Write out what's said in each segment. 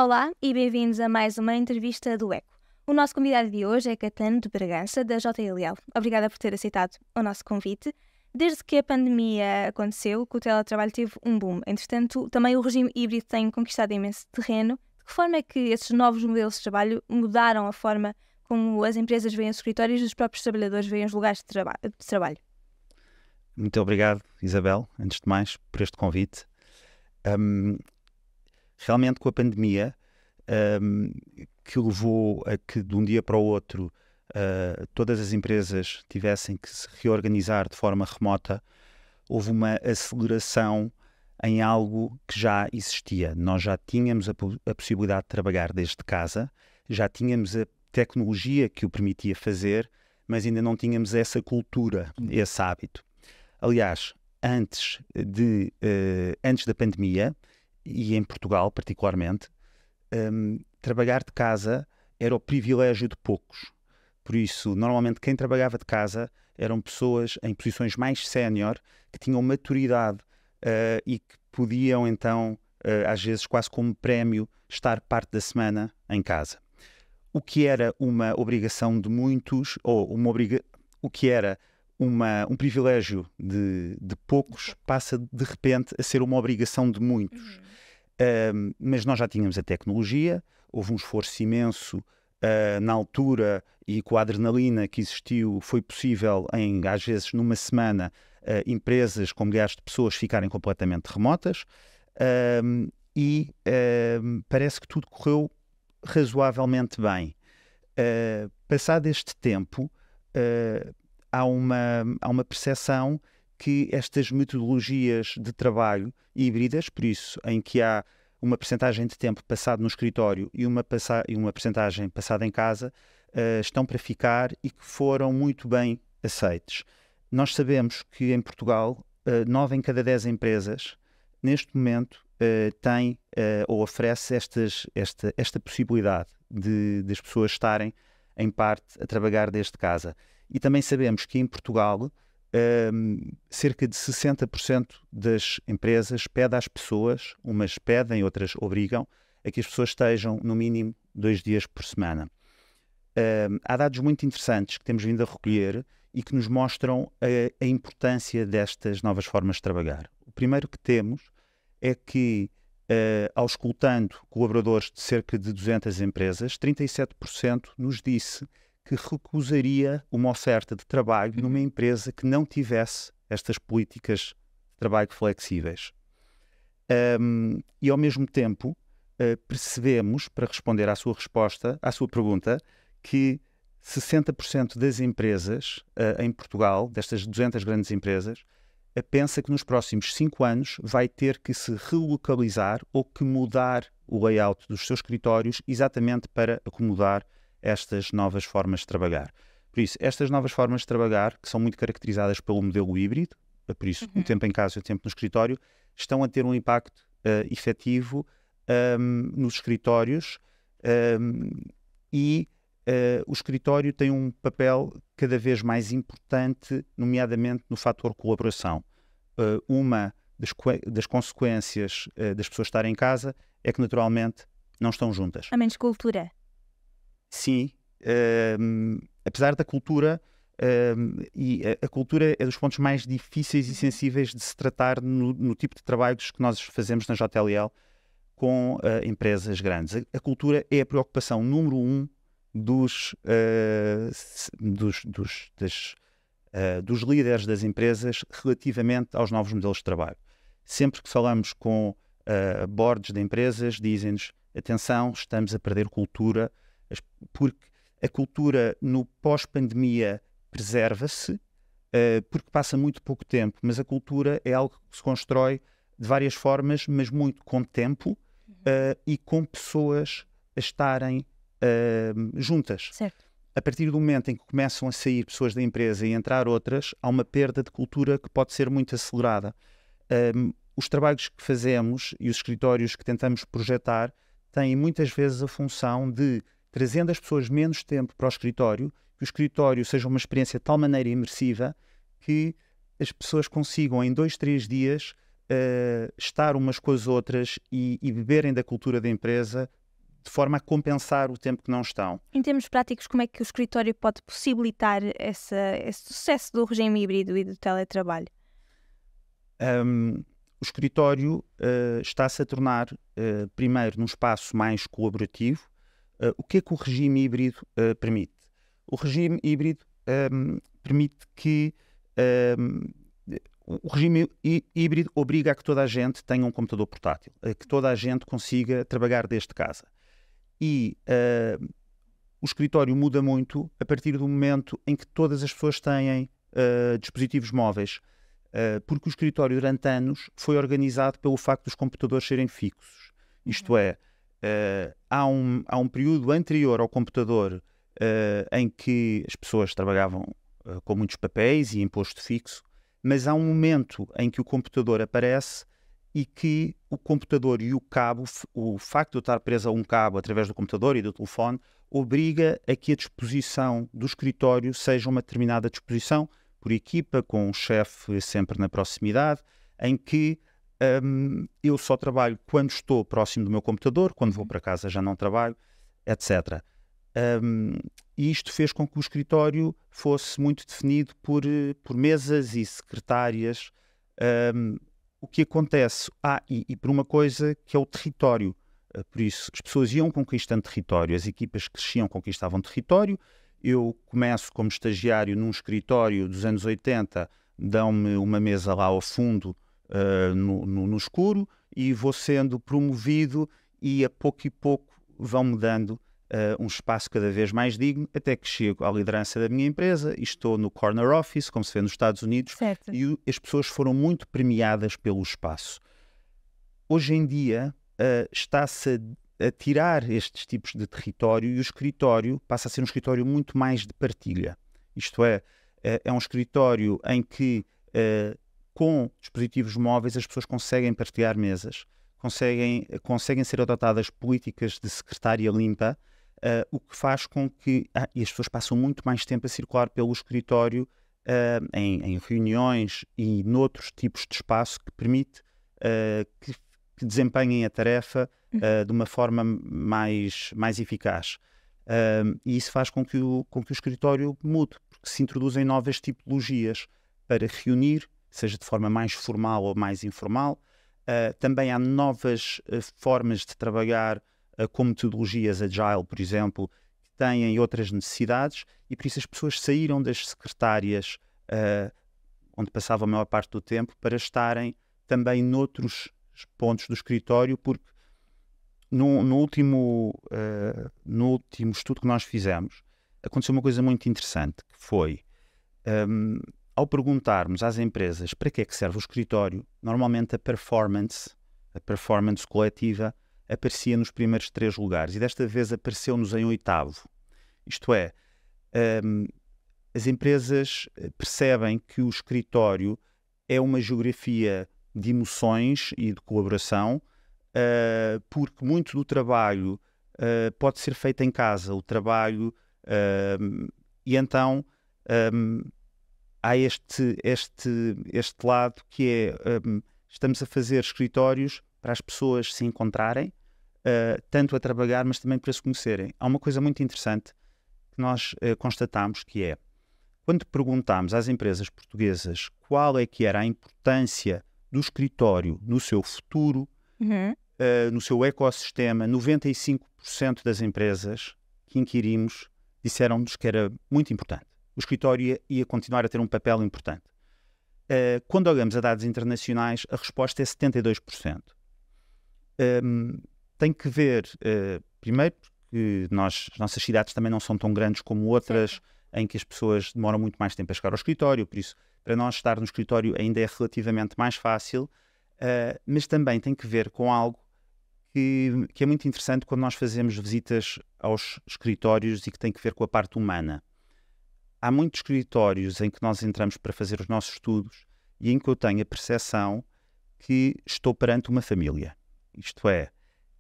Olá e bem-vindos a mais uma entrevista do ECO. O nosso convidado de hoje é Caetano de Bragança, da JLL. Obrigada por ter aceitado o nosso convite. Desde que a pandemia aconteceu, que o teletrabalho teve um boom. Entretanto, também o regime híbrido tem conquistado imenso terreno. De que forma é que esses novos modelos de trabalho mudaram a forma como as empresas veem os escritórios e os próprios trabalhadores veem os lugares de trabalho? Muito obrigado, Isabel, antes de mais, por este convite. Realmente, com a pandemia, que levou a que de um dia para o outro todas as empresas tivessem que se reorganizar de forma remota, houve uma aceleração em algo que já existia. Nós já tínhamos a possibilidade de trabalhar desde casa, já tínhamos a tecnologia que o permitia fazer, mas ainda não tínhamos essa cultura, esse hábito. Aliás, antes da pandemia, e em Portugal particularmente, trabalhar de casa era o privilégio de poucos. Por isso, normalmente quem trabalhava de casa eram pessoas em posições mais sénior, que tinham maturidade e que podiam então, às vezes quase como prémio, estar parte da semana em casa. O que era uma obrigação de muitos, ou o que era um privilégio de poucos, passa de repente a ser uma obrigação de muitos. Mas nós já tínhamos a tecnologia, houve um esforço imenso na altura, e com a adrenalina que existiu foi possível, às vezes numa semana, empresas com milhares de pessoas ficarem completamente remotas, e parece que tudo correu razoavelmente bem. Passado este tempo, há uma percepção que estas metodologias de trabalho híbridas, por isso, em que há uma percentagem de tempo passado no escritório e uma percentagem passada em casa, estão para ficar e que foram muito bem aceites. Nós sabemos que em Portugal, 9 em cada 10 empresas, neste momento, têm ou oferece esta possibilidade das pessoas estarem, em parte, a trabalhar desde casa. E também sabemos que em Portugal, cerca de 60% das empresas pede às pessoas, umas pedem, outras obrigam, a que as pessoas estejam no mínimo 2 dias por semana. Há dados muito interessantes que temos vindo a recolher e que nos mostram a importância destas novas formas de trabalhar. O primeiro que temos é que, ao escutando colaboradores de cerca de 200 empresas, 37% nos disse que recusaria uma oferta de trabalho numa empresa que não tivesse estas políticas de trabalho flexíveis. E ao mesmo tempo percebemos, para responder à sua pergunta, que 60% das empresas em Portugal, destas 200 grandes empresas, pensa que nos próximos 5 anos vai ter que se relocalizar ou que mudar o layout dos seus escritórios exatamente para acomodar estas novas formas de trabalhar. Por isso, estas novas formas de trabalhar, que são muito caracterizadas pelo modelo híbrido, por isso, um tempo em casa e um tempo no escritório, estão a ter um impacto efetivo nos escritórios, e o escritório tem um papel cada vez mais importante, nomeadamente no fator colaboração. Uma das consequências das pessoas estarem em casa é que, naturalmente, não estão juntas. Há menos cultura. Sim, apesar da cultura, e a cultura é dos pontos mais difíceis e sensíveis de se tratar no tipo de trabalhos que nós fazemos na JLL com empresas grandes. A cultura é a preocupação número 1 dos líderes das empresas relativamente aos novos modelos de trabalho. Sempre que falamos com boards de empresas, dizem-nos: atenção, estamos a perder cultura, porque a cultura no pós-pandemia preserva-se, porque passa muito pouco tempo, mas a cultura é algo que se constrói de várias formas, mas muito com tempo e com pessoas a estarem juntas. Certo. A partir do momento em que começam a sair pessoas da empresa e entrar outras, há uma perda de cultura que pode ser muito acelerada. Os trabalhos que fazemos e os escritórios que tentamos projetar têm muitas vezes a função de, trazendo as pessoas menos tempo para o escritório, que o escritório seja uma experiência de tal maneira imersiva que as pessoas consigam em 2, 3 dias estar umas com as outras e beberem da cultura da empresa de forma a compensar o tempo que não estão. Em termos práticos, como é que o escritório pode possibilitar esse sucesso do regime híbrido e do teletrabalho? O escritório está-se a tornar, primeiro, num espaço mais colaborativo. O que é que o regime híbrido permite? O regime híbrido permite que o regime híbrido obriga a que toda a gente tenha um computador portátil, a que toda a gente consiga trabalhar desde casa. E o escritório muda muito a partir do momento em que todas as pessoas têm dispositivos móveis, porque o escritório durante anos foi organizado pelo facto dos computadores serem fixos. Isto é, há um período anterior ao computador em que as pessoas trabalhavam com muitos papéis e em posto fixo, mas há um momento em que o computador aparece e que o computador e o cabo, o facto de eu estar preso a um cabo através do computador e do telefone, obriga a que a disposição do escritório seja uma determinada disposição por equipa, com um chefe sempre na proximidade, em que eu só trabalho quando estou próximo do meu computador, quando vou para casa já não trabalho, etc. E isto fez com que o escritório fosse muito definido por mesas e secretárias. O que acontece? E por uma coisa que é o território. Por isso, as pessoas iam conquistando território, as equipas cresciam, conquistavam território. Eu começo como estagiário num escritório dos anos 80, dão-me uma mesa lá ao fundo, no escuro, e vou sendo promovido e a pouco e pouco vão-me dando um espaço cada vez mais digno, até que chego à liderança da minha empresa e estou no corner office, como se vê nos Estados Unidos, Certo. e as pessoas foram muito premiadas pelo espaço. Hoje em dia está-se a tirar estes tipos de território e o escritório passa a ser um escritório muito mais de partilha. Isto é um escritório em que com dispositivos móveis as pessoas conseguem partilhar mesas, conseguem ser adotadas políticas de secretária limpa, o que faz com que e as pessoas passam muito mais tempo a circular pelo escritório em reuniões e noutros tipos de espaço que permite que desempenhem a tarefa de uma forma mais eficaz. E isso faz com que o escritório mude, porque se introduzem novas tipologias para reunir, seja de forma mais formal ou mais informal. Também há novas formas de trabalhar com metodologias agile, por exemplo, que têm outras necessidades, e por isso as pessoas saíram das secretárias onde passavam a maior parte do tempo para estarem também noutros pontos do escritório, porque no último estudo que nós fizemos aconteceu uma coisa muito interessante, que foi ao perguntarmos às empresas para que é que serve o escritório, normalmente a performance coletiva aparecia nos primeiros 3 lugares, e desta vez apareceu-nos em 8º. Isto é, as empresas percebem que o escritório é uma geografia de emoções e de colaboração, porque muito do trabalho pode ser feito em casa, o trabalho, e então há este lado que é, estamos a fazer escritórios para as pessoas se encontrarem, tanto a trabalhar, mas também para se conhecerem. Há uma coisa muito interessante que nós constatamos, que é, quando perguntámos às empresas portuguesas qual é que era a importância do escritório no seu futuro, no seu ecossistema, 95% das empresas que inquirimos disseram-nos que era muito importante. O escritório ia continuar a ter um papel importante. Quando olhamos a dados internacionais, a resposta é 72%. Tem que ver, primeiro, porque nossas cidades também não são tão grandes como outras, certo, em que as pessoas demoram muito mais tempo a chegar ao escritório, por isso, para nós estar no escritório ainda é relativamente mais fácil, mas também tem que ver com algo que é muito interessante quando nós fazemos visitas aos escritórios e que tem que ver com a parte humana. Há muitos escritórios em que nós entramos para fazer os nossos estudos e em que eu tenho a percepção que estou perante uma família. Isto é,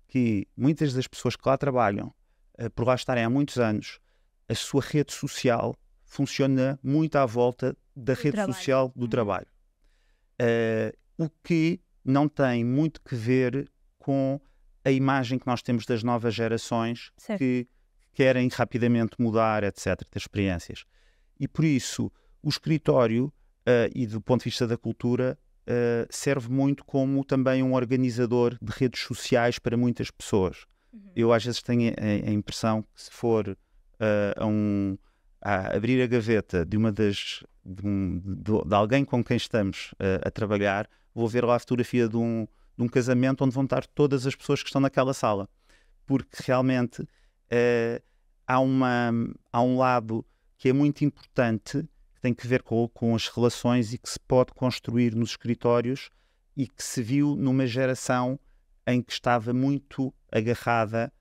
que muitas das pessoas que lá trabalham, por lá estarem há muitos anos, a sua rede social funciona muito à volta da rede social do trabalho. O que não tem muito que ver com a imagem que nós temos das novas gerações Certo. que querem rapidamente mudar, etc., ter experiências. E por isso, o escritório, e do ponto de vista da cultura, serve muito como também um organizador de redes sociais para muitas pessoas. Eu às vezes tenho a impressão que se for a abrir a gaveta de de alguém com quem estamos a trabalhar, vou ver lá a fotografia de um casamento onde vão estar todas as pessoas que estão naquela sala. Porque realmente há um lado que é muito importante, que tem que ver com as relações e que se pode construir nos escritórios e que se viu numa geração em que estava muito agarrada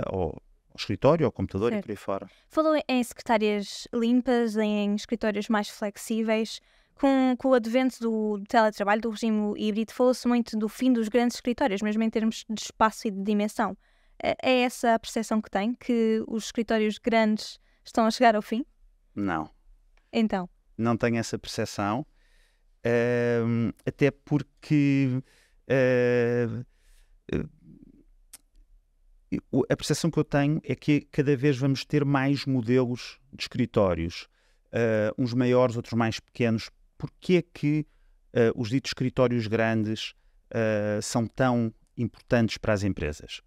ao escritório, ao computador, certo, e por aí fora. Falou em secretárias limpas, em escritórios mais flexíveis. Com o advento do teletrabalho, do regime híbrido, falou-se muito do fim dos grandes escritórios, mesmo em termos de espaço e de dimensão. É essa a percepção que tem, que os escritórios grandes estão a chegar ao fim? Não. Então? Não tenho essa percepção, até porque a percepção que eu tenho é que cada vez vamos ter mais modelos de escritórios, uns maiores, outros mais pequenos. Porquê é que os ditos escritórios grandes são tão importantes para as empresas?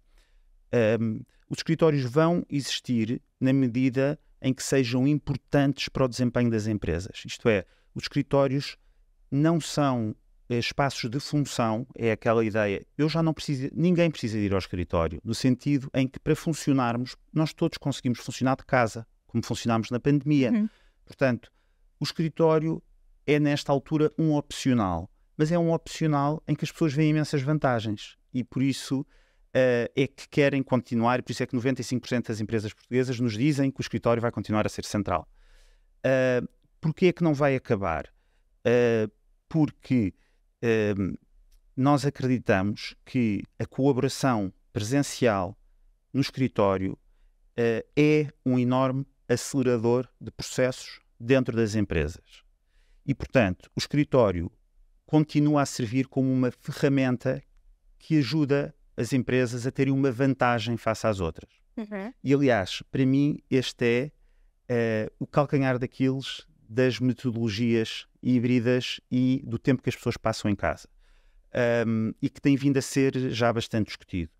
Os escritórios vão existir na medida em que sejam importantes para o desempenho das empresas. Isto é, os escritórios não são espaços de função, é aquela ideia, ninguém precisa ir ao escritório, no sentido em que para funcionarmos, nós todos conseguimos funcionar de casa, como funcionámos na pandemia. Portanto, o escritório é nesta altura um opcional, mas é um opcional em que as pessoas veem imensas vantagens e por isso é que querem continuar, e por isso é que 95% das empresas portuguesas nos dizem que o escritório vai continuar a ser central. Porquê é que não vai acabar? Porque nós acreditamos que a colaboração presencial no escritório é um enorme acelerador de processos dentro das empresas. E, portanto, o escritório continua a servir como uma ferramenta que ajuda as empresas a terem uma vantagem face às outras. E, aliás, para mim, este é o calcanhar daqueles das metodologias híbridas e do tempo que as pessoas passam em casa. E que tem vindo a ser já bastante discutido.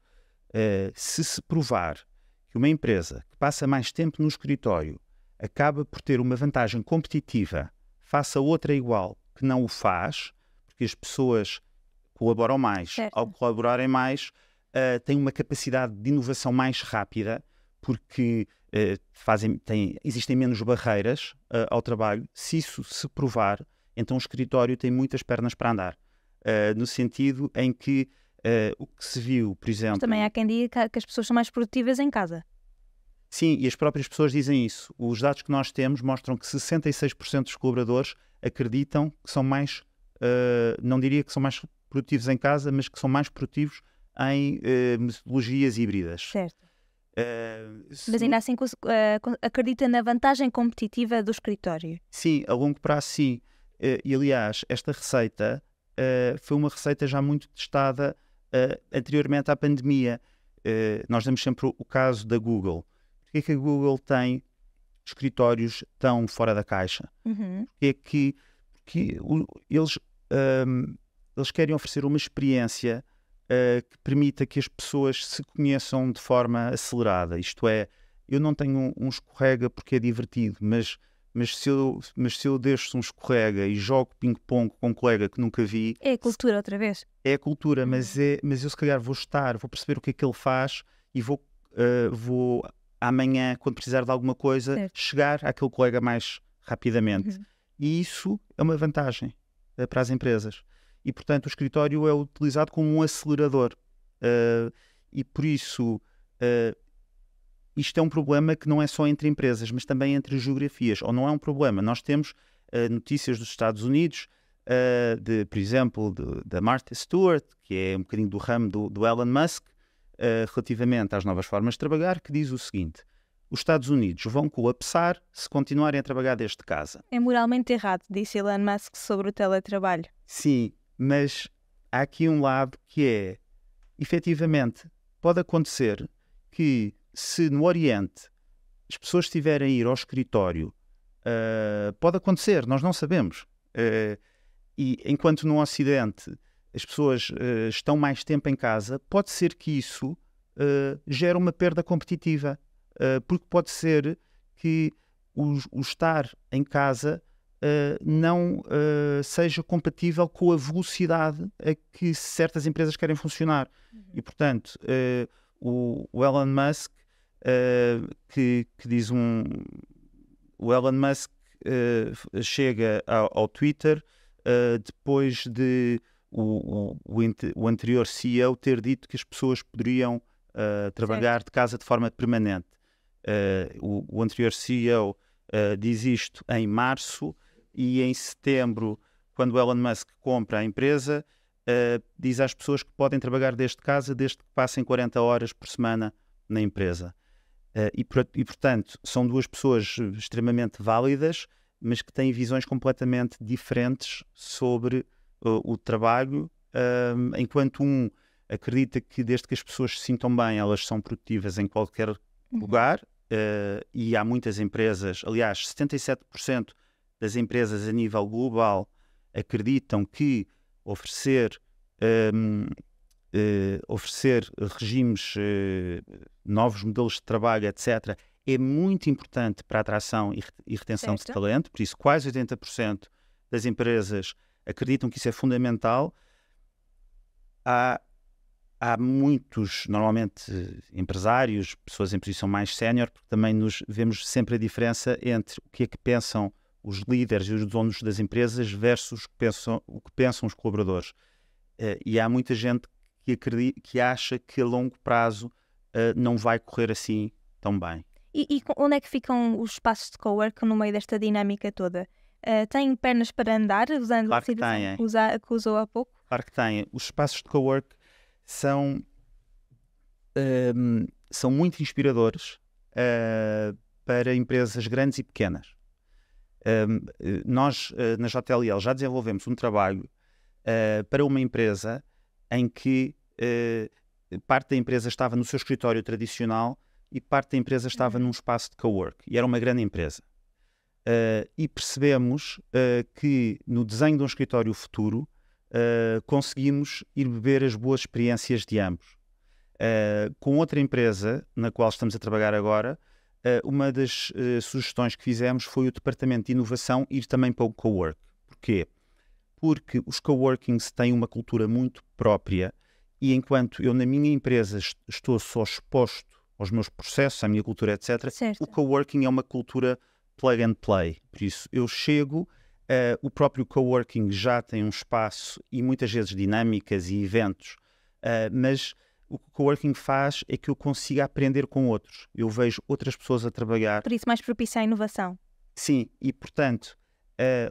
Se provar que uma empresa que passa mais tempo no escritório acaba por ter uma vantagem competitiva face a outra igual que não o faz, porque as pessoas colaboram mais, certo, ao colaborarem mais, têm uma capacidade de inovação mais rápida, porque existem menos barreiras ao trabalho. Se isso se provar, então o escritório tem muitas pernas para andar. No sentido em que o que se viu, por exemplo... Mas também há quem diga que as pessoas são mais produtivas em casa. Sim, e as próprias pessoas dizem isso. Os dados que nós temos mostram que 66% dos colaboradores acreditam que são mais, não diria que são mais produtivos em casa, mas que são mais produtivos em metodologias híbridas. Certo. Mas ainda assim acredita na vantagem competitiva do escritório? Sim, a longo prazo sim. E aliás, esta receita foi uma receita já muito testada anteriormente à pandemia. Nós damos sempre o caso da Google. Porquê é que a Google tem escritórios tão fora da caixa? Porque eles querem oferecer uma experiência que permita que as pessoas se conheçam de forma acelerada. Isto é, eu não tenho um escorrega porque é divertido, mas se eu deixo um escorrega e jogo ping-pong com um colega que nunca vi... É a cultura outra vez. É a cultura, mas eu se calhar vou perceber o que é que ele faz e vou amanhã, quando precisar de alguma coisa, certo, chegar àquele colega mais rapidamente. E isso é uma vantagem para as empresas. E, portanto, o escritório é utilizado como um acelerador. E, por isso, isto é um problema que não é só entre empresas, mas também entre geografias. Ou não é um problema. Nós temos notícias dos Estados Unidos, por exemplo, da Martha Stewart, que é um bocadinho do ramo do Elon Musk, relativamente às novas formas de trabalhar, que diz o seguinte: os Estados Unidos vão colapsar se continuarem a trabalhar desde casa. É moralmente errado, disse Elon Musk sobre o teletrabalho. Sim, mas há aqui um lado que é, efetivamente, pode acontecer que, se no Oriente as pessoas estiverem a ir ao escritório, pode acontecer, nós não sabemos. E enquanto no Ocidente as pessoas estão mais tempo em casa, pode ser que isso gere uma perda competitiva. Porque pode ser que o estar em casa não seja compatível com a velocidade a que certas empresas querem funcionar. E, portanto, o Elon Musk, que diz o Elon Musk chega ao Twitter depois de o anterior CEO ter dito que as pessoas poderiam trabalhar de casa de forma permanente. O anterior CEO diz isto em março, e em setembro, quando o Elon Musk compra a empresa, diz às pessoas que podem trabalhar desde casa desde que passem 40 horas por semana na empresa. E, portanto, são duas pessoas extremamente válidas, mas que têm visões completamente diferentes sobre o trabalho, enquanto um acredita que desde que as pessoas se sintam bem, elas são produtivas em qualquer lugar, e há muitas empresas, aliás, 77% das empresas a nível global acreditam que oferecer regimes, novos modelos de trabalho, etc., é muito importante para a atração e retenção de talento. Por isso, quase 80% das empresas acreditam que isso é fundamental. Há muitos, normalmente, empresários, pessoas em posição mais sénior, porque também vemos sempre a diferença entre o que é que pensam os líderes e os donos das empresas versus o que pensam os colaboradores. E há muita gente que acha que a longo prazo não vai correr assim tão bem. E onde é que ficam os espaços de cowork no meio desta dinâmica toda? Têm pernas para andar, usando claro a situação que usou há pouco? Claro que têm. Os espaços de cowork são muito inspiradores para empresas grandes e pequenas. Nós, na JLL, já desenvolvemos um trabalho para uma empresa em que parte da empresa estava no seu escritório tradicional e parte da empresa estava num espaço de cowork, e era uma grande empresa. E percebemos que no desenho de um escritório futuro conseguimos ir beber as boas experiências de ambos. Com outra empresa na qual estamos a trabalhar agora, uma das sugestões que fizemos foi o departamento de inovação ir também para o cowork. Porquê? Porque os coworkings têm uma cultura muito própria, e enquanto eu na minha empresa estou só exposto aos meus processos, à minha cultura, etc., o coworking é uma cultura plug and play. Por isso, eu chego, o próprio coworking já tem um espaço e muitas vezes dinâmicas e eventos, mas o que o coworking faz é que eu consiga aprender com outros. Eu vejo outras pessoas a trabalhar. Por isso, mais propício à inovação. Sim, e portanto,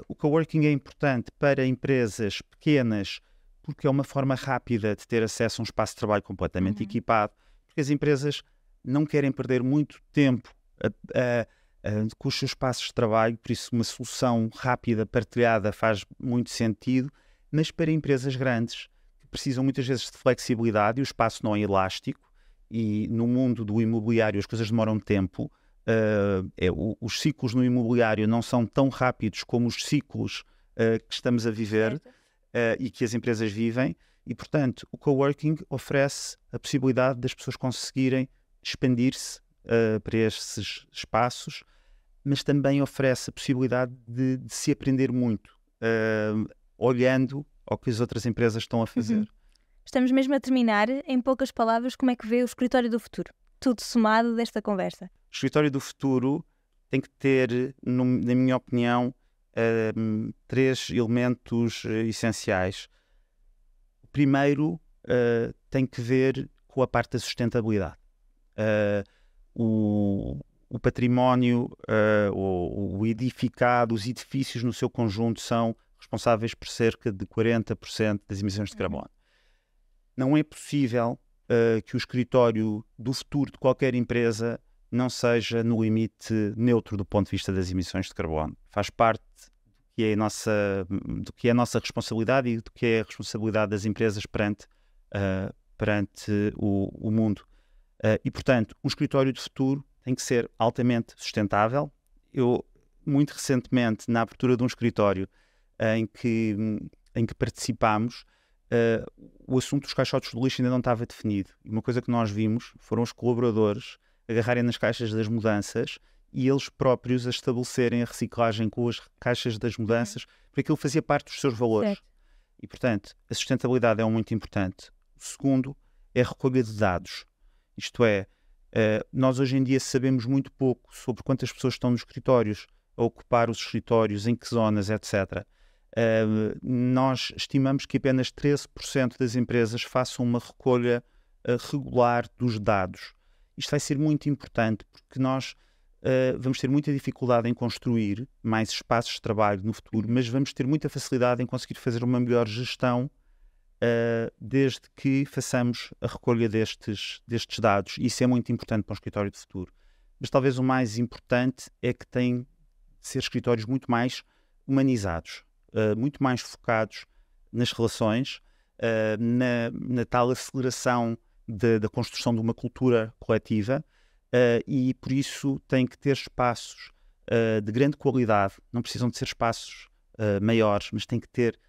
o coworking é importante para empresas pequenas, porque é uma forma rápida de ter acesso a um espaço de trabalho completamente equipado, porque as empresas não querem perder muito tempo com os seus espaços de trabalho, por isso uma solução rápida, partilhada, faz muito sentido, mas para empresas grandes, que precisam muitas vezes de flexibilidade, e o espaço não é elástico, e no mundo do imobiliário as coisas demoram tempo, os ciclos no imobiliário não são tão rápidos como os ciclos que estamos a viver e que as empresas vivem, e portanto o coworking oferece a possibilidade das pessoas conseguirem expandir-se para esses espaços, mas também oferece a possibilidade de se aprender muito, olhando ao que as outras empresas estão a fazer. Estamos mesmo a terminar. Em poucas palavras, como é que vê o escritório do futuro? Tudo somado desta conversa. O escritório do futuro tem que ter, na minha opinião, 3 elementos essenciais. O primeiro tem que ver com a parte da sustentabilidade. O património, o edificado, os edifícios no seu conjunto são responsáveis por cerca de 40% das emissões de carbono. Não é possível que o escritório do futuro de qualquer empresa não seja no limite neutro do ponto de vista das emissões de carbono. Faz parte do que é a nossa responsabilidade e do que é a responsabilidade das empresas perante perante o mundo. E, portanto, um escritório de futuro tem que ser altamente sustentável. Eu, muito recentemente, na abertura de um escritório em que participámos, o assunto dos caixotes do lixo ainda não estava definido. E uma coisa que nós vimos foram os colaboradores agarrarem nas caixas das mudanças e eles próprios a estabelecerem a reciclagem com as caixas das mudanças, porque aquilo fazia parte dos seus valores. Certo. E, portanto, a sustentabilidade é muito importante. O segundo é a recolha de dados. Isto é, nós hoje em dia sabemos muito pouco sobre quantas pessoas estão nos escritórios, a ocupar os escritórios, em que zonas, etc. Nós estimamos que apenas 13% das empresas façam uma recolha regular dos dados. Isto vai ser muito importante porque nós vamos ter muita dificuldade em construir mais espaços de trabalho no futuro, mas vamos ter muita facilidade em conseguir fazer uma melhor gestão desde que façamos a recolha destes dados. Isso é muito importante para um escritório de futuro. Mas talvez o mais importante é que têm de ser escritórios muito mais humanizados, muito mais focados nas relações, na tal aceleração da construção de uma cultura coletiva, e por isso têm que ter espaços de grande qualidade. Não precisam de ser espaços maiores, mas têm que ter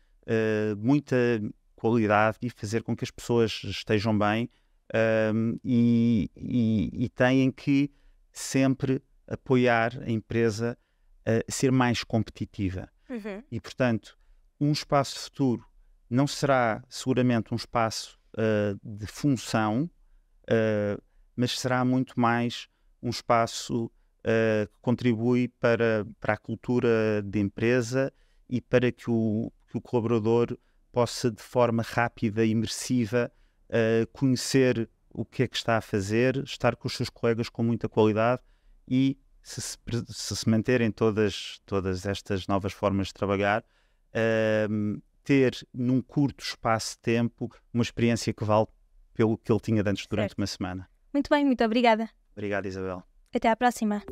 muita qualidade e fazer com que as pessoas estejam bem, e têm que sempre apoiar a empresa a ser mais competitiva. E, portanto, um espaço futuro não será seguramente um espaço de função, mas será muito mais um espaço que contribui para a cultura de empresa e para que o colaborador possa, de forma rápida e imersiva, conhecer o que é que está a fazer, estar com os seus colegas com muita qualidade e, se manterem todas estas novas formas de trabalhar, ter num curto espaço de tempo uma experiência que vale pelo que ele tinha de antes durante uma semana. Muito bem, muito obrigada. Obrigado, Isabel. Até à próxima.